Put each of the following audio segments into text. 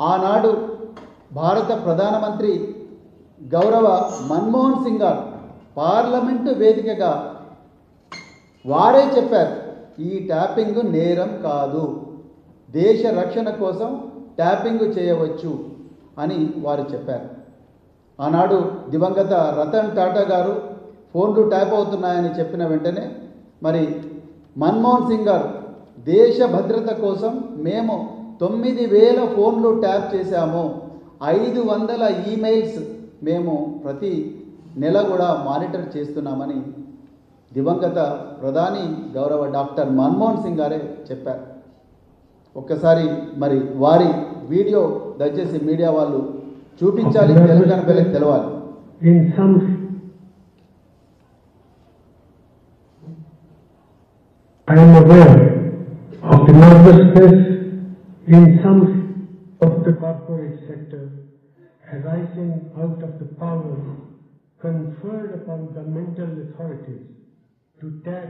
ఆనాడు భారత ప్రధానమంత్రి గౌరవ మన్మోహన్ సింగ్ గారు పార్లమెంటు వేదికగా వారే చెప్పారు, ఈ ట్యాపింగ్ నేరం కాదు, దేశ రక్షణ కోసం ట్యాపింగ్ చేయవచ్చు అని వారు చెప్పారు. ఆనాడు దివంగత రతన్ టాటా గారు ఫోన్లు ట్యాప్ అవుతున్నాయని చెప్పిన వెంటనే మరి మన్మోహన్ సింగ్ గారు దేశ భద్రత కోసం మేము 9,000 ఫోన్లు ట్యాప్ చేశాము, 500 ఈమెయిల్స్ మేము ప్రతి నెల కూడా మానిటర్ చేస్తున్నామని దివంగత ప్రధాని గౌరవ డాక్టర్ మన్మోహన్ సింగ్ గారే చెప్పారు. ఒక్కసారి మరి వారి వీడియో దయచేసి మీడియా వాళ్ళు చూపించాలి, తెలంగాణ ప్రజలకు తెలవాలి. I am aware of the nervousness in some of the corporate sector arising out of the powers conferred upon governmental authorities to tap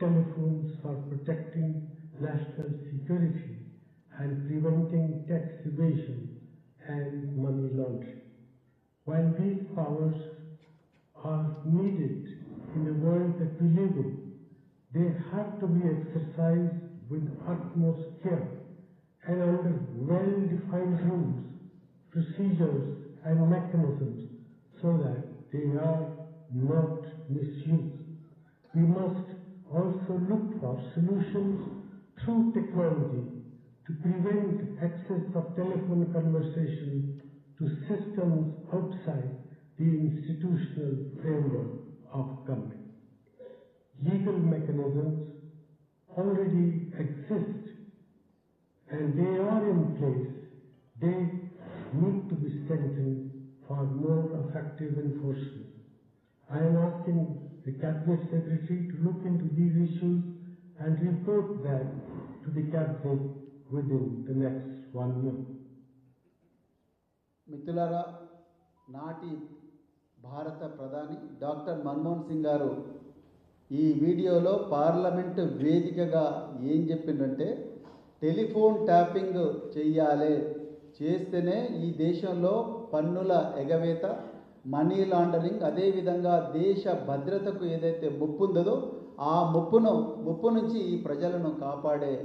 telephones for protecting national security and preventing tax evasion and money laundering. While these powers are needed in the world that we live in, they have to be exercised with utmost care and under well-defined rules, procedures and mechanisms so that they are not misused. We must also look for solutions through technology to prevent access of telephone conversation to systems outside the institutional framework of government. Legal mechanisms already exist and they are in place. They need to be strengthened for more effective enforcement. I am asking the Cabinet Secretary to look into these issues and report back to the Cabinet within the next 1 year. మిత్రులారా, నాటి భారత ప్రధాని doctor Manmohan Singh గారు ఈ వీడియోలో parliament వేదికగా ఏం చెప్పిందంటే, టెలిఫోన్ ట్యాపింగ్ చెయ్యాలి, చేస్తేనే ఈ దేశంలో పన్నుల ఎగవేత, మనీ లాండరింగ్, అదేవిధంగా దేశ భద్రతకు ఏదైతే ముప్పు ఉందో ఆ ముప్పు నుంచి ఈ ప్రజలను కాపాడే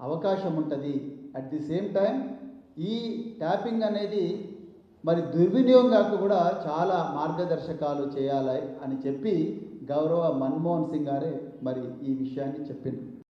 అవకాశం ఉంటుంది. అట్ ది సేమ్ టైం ఈ ట్యాపింగ్ అనేది మరి దుర్వినియోగం కూడా చాలా మార్గదర్శకాలు చేయాలి అని చెప్పి గౌరవ మన్మోహన్ సింగ్ గారే మరి ఈ విషయాన్ని చెప్పింది.